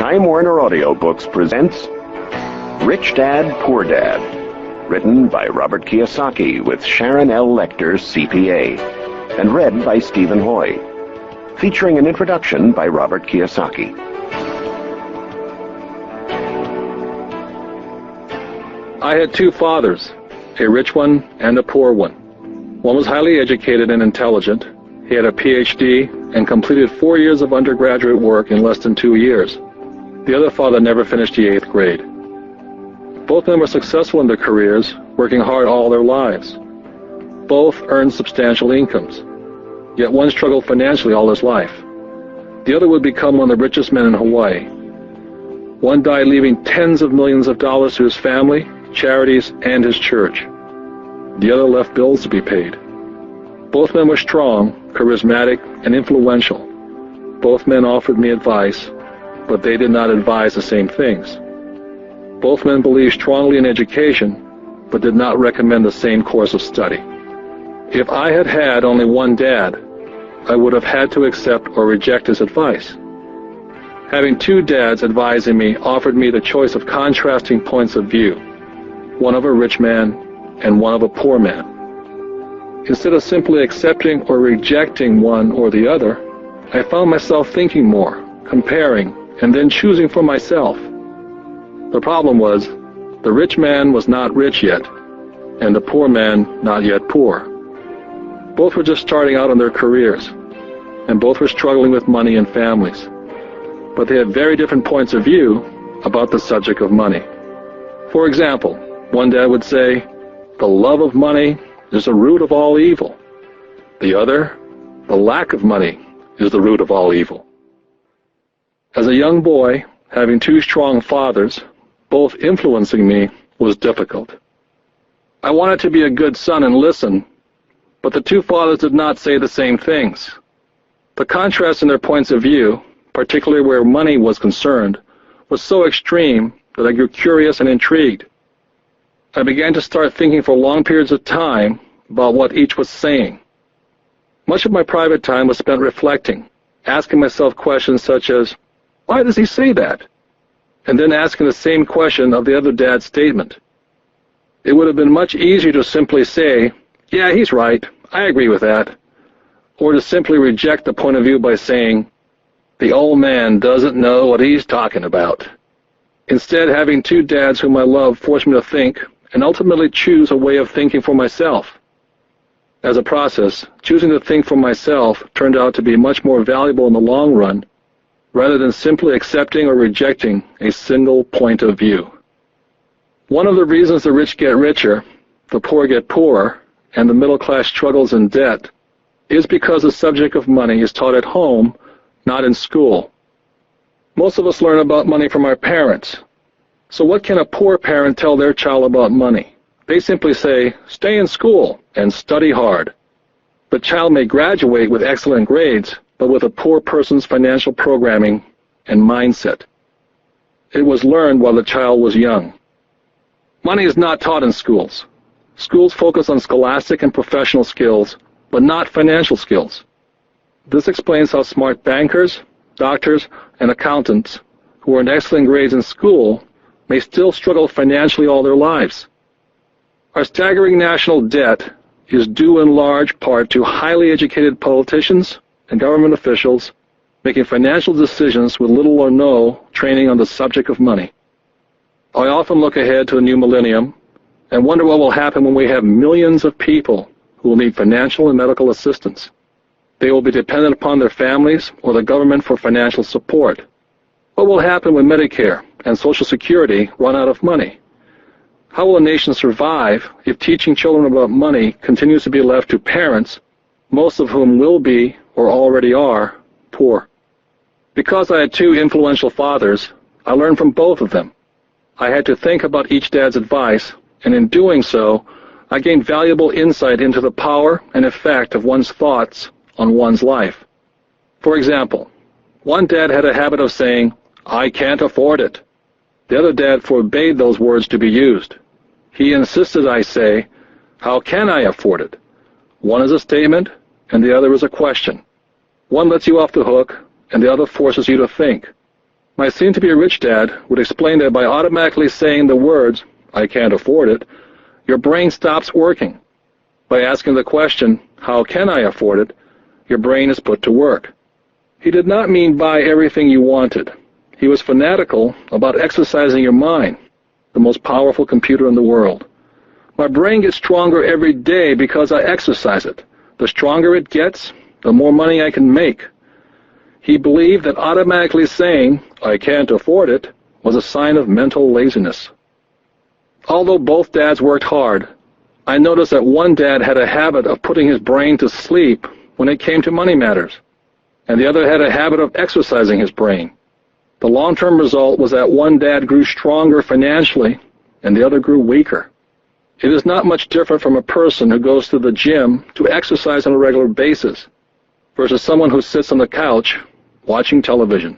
Time Warner Audiobooks presents Rich Dad, Poor Dad, written by Robert Kiyosaki with Sharon L. Lecter, CPA, and read by Stephen Hoy, featuring an introduction by Robert Kiyosaki. I had two fathers, a rich one and a poor one. One was highly educated and intelligent. He had a PhD and completed 4 years of undergraduate work in less than 2 years. The other father never finished the 8th grade. Both men were successful in their careers, working hard all their lives. Both earned substantial incomes, yet one struggled financially all his life. The other would become one of the richest men in Hawaii. One died leaving tens of millions of dollars to his family, charities, and his church. The other left bills to be paid. Both men were strong, charismatic, and influential. Both men offered me advice, but they did not advise the same things. Both men believed strongly in education, but did not recommend the same course of study. If I had had only one dad, I would have had to accept or reject his advice. Having two dads advising me offered me the choice of contrasting points of view, one of a rich man and one of a poor man. Instead of simply accepting or rejecting one or the other, I found myself thinking more, comparing, and then choosing for myself. The problem was, the rich man was not rich yet, and the poor man not yet poor. Both were just starting out in their careers, and both were struggling with money and families. But they had very different points of view about the subject of money. For example, one dad would say, "The love of money is the root of all evil." The other, "The lack of money is the root of all evil." As a young boy, having two strong fathers, both influencing me, was difficult. I wanted to be a good son and listen, but the two fathers did not say the same things. The contrast in their points of view, particularly where money was concerned, was so extreme that I grew curious and intrigued. I began to start thinking for long periods of time about what each was saying. Much of my private time was spent reflecting, asking myself questions such as, "Why does he say that?" And then asking the same question of the other dad's statement. It would have been much easier to simply say, "Yeah, he's right, I agree with that," or to simply reject the point of view by saying, "The old man doesn't know what he's talking about." Instead, having two dads whom I love forced me to think and ultimately choose a way of thinking for myself. As a process, choosing to think for myself turned out to be much more valuable in the long run, rather than simply accepting or rejecting a single point of view. One of the reasons the rich get richer, the poor get poorer, and the middle class struggles in debt is because the subject of money is taught at home, not in school. Most of us learn about money from our parents. So what can a poor parent tell their child about money? They simply say, "Stay in school and study hard." The child may graduate with excellent grades, but with a poor person's financial programming and mindset. It was learned while the child was young. Money is not taught in schools. Schools focus on scholastic and professional skills, but not financial skills. This explains how smart bankers, doctors, and accountants who earned excellent grades in school may still struggle financially all their lives. Our staggering national debt is due in large part to highly educated politicians and government officials making financial decisions with little or no training on the subject of money. I often look ahead to the new millennium and wonder what will happen when we have millions of people who will need financial and medical assistance. They will be dependent upon their families or the government for financial support. What will happen when Medicare and Social Security run out of money? How will a nation survive if teaching children about money continues to be left to parents, most of whom will be, or already are, poor? Because I had two influential fathers, I learned from both of them. I had to think about each dad's advice, and in doing so, I gained valuable insight into the power and effect of one's thoughts on one's life. For example, one dad had a habit of saying, "I can't afford it." The other dad forbade those words to be used. He insisted I say, "How can I afford it?" One is a statement, and the other is a question. One lets you off the hook, and the other forces you to think. My soon-to-be-rich dad would explain that by automatically saying the words, "I can't afford it," your brain stops working. By asking the question, "How can I afford it?" your brain is put to work. He did not mean buy everything you wanted. He was fanatical about exercising your mind, the most powerful computer in the world. My brain gets stronger every day because I exercise it. The stronger it gets, the more money I can make. He believed that automatically saying, "I can't afford it," was a sign of mental laziness. Although both dads worked hard, I noticed that one dad had a habit of putting his brain to sleep when it came to money matters, and the other had a habit of exercising his brain. The long-term result was that one dad grew stronger financially and the other grew weaker. It is not much different from a person who goes to the gym to exercise on a regular basis versus someone who sits on the couch watching television.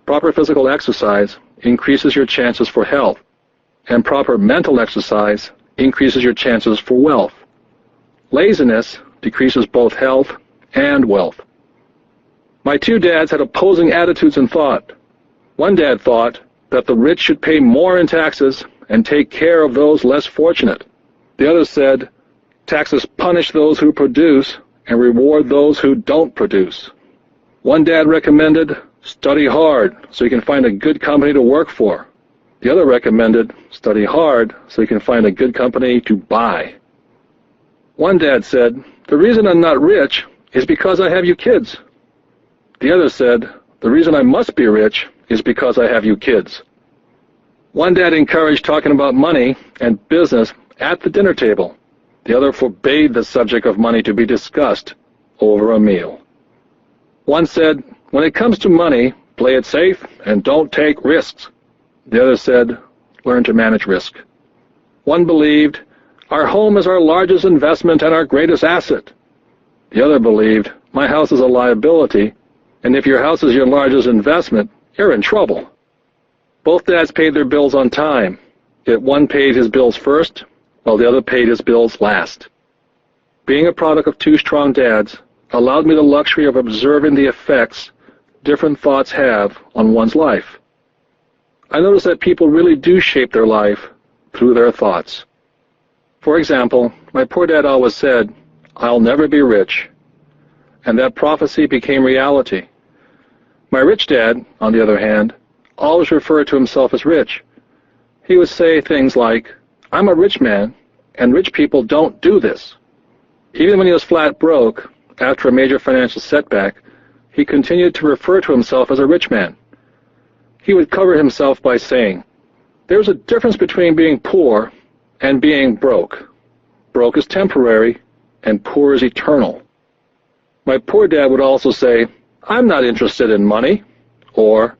Proper physical exercise increases your chances for health, and proper mental exercise increases your chances for wealth. Laziness decreases both health and wealth. My two dads had opposing attitudes in thought. One dad thought that the rich should pay more in taxes and take care of those less fortunate. The other said, taxes punish those who produce and reward those who don't produce. One dad recommended, study hard so you can find a good company to work for. The other recommended, study hard so you can find a good company to buy. One dad said, the reason I'm not rich is because I have you kids. The other said, the reason I must be rich is because I have you kids. One dad encouraged talking about money and business at the dinner table. The other forbade the subject of money to be discussed over a meal. One said, when it comes to money, play it safe and don't take risks. The other said, learn to manage risk. One believed, our home is our largest investment and our greatest asset. The other believed, my house is a liability, and if your house is your largest investment, you're in trouble. Both dads paid their bills on time, yet one paid his bills first, while the other paid his bills last. Being a product of two strong dads allowed me the luxury of observing the effects different thoughts have on one's life. I noticed that people really do shape their life through their thoughts. For example, my poor dad always said, I'll never be rich, and that prophecy became reality. My rich dad, on the other hand, always referred to himself as rich. He would say things like, I'm a rich man, and rich people don't do this. Even when he was flat broke, after a major financial setback, he continued to refer to himself as a rich man. He would cover himself by saying, there's a difference between being poor and being broke. Broke is temporary, and poor is eternal. My poor dad would also say, I'm not interested in money, or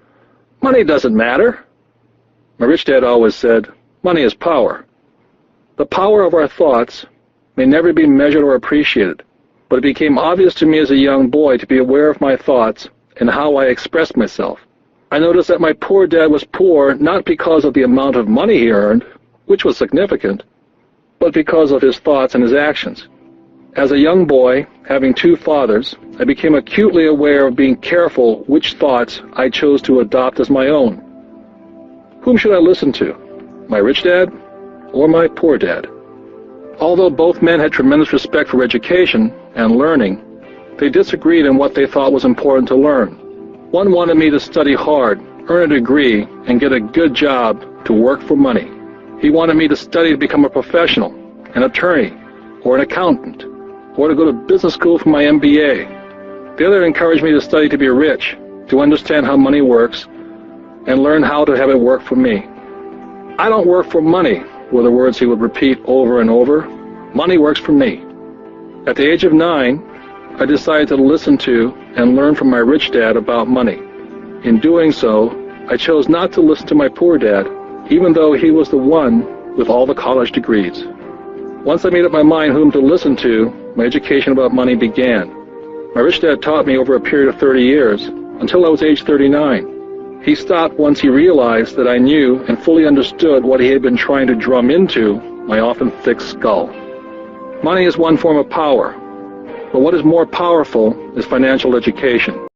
money doesn't matter. My rich dad always said, money is power. The power of our thoughts may never be measured or appreciated, but it became obvious to me as a young boy to be aware of my thoughts and how I expressed myself. I noticed that my poor dad was poor not because of the amount of money he earned, which was significant, but because of his thoughts and his actions. As a young boy, having two fathers, I became acutely aware of being careful which thoughts I chose to adopt as my own. Whom should I listen to? My rich dad or my poor dad? Although both men had tremendous respect for education and learning, they disagreed in what they thought was important to learn. One wanted me to study hard, earn a degree, and get a good job to work for money. He wanted me to study to become a professional, an attorney, or an accountant, or to go to business school for my MBA. The other encouraged me to study to be rich, to understand how money works, and learn how to have it work for me. I don't work for money, were the words he would repeat over and over. Money works for me. At the age of 9, I decided to listen to and learn from my rich dad about money. In doing so, I chose not to listen to my poor dad, even though he was the one with all the college degrees. Once I made up my mind whom to listen to, my education about money began. My rich dad taught me over a period of 30 years, until I was age 39. He stopped once he realized that I knew and fully understood what he had been trying to drum into my often thick skull. Money is one form of power, but what is more powerful is financial education.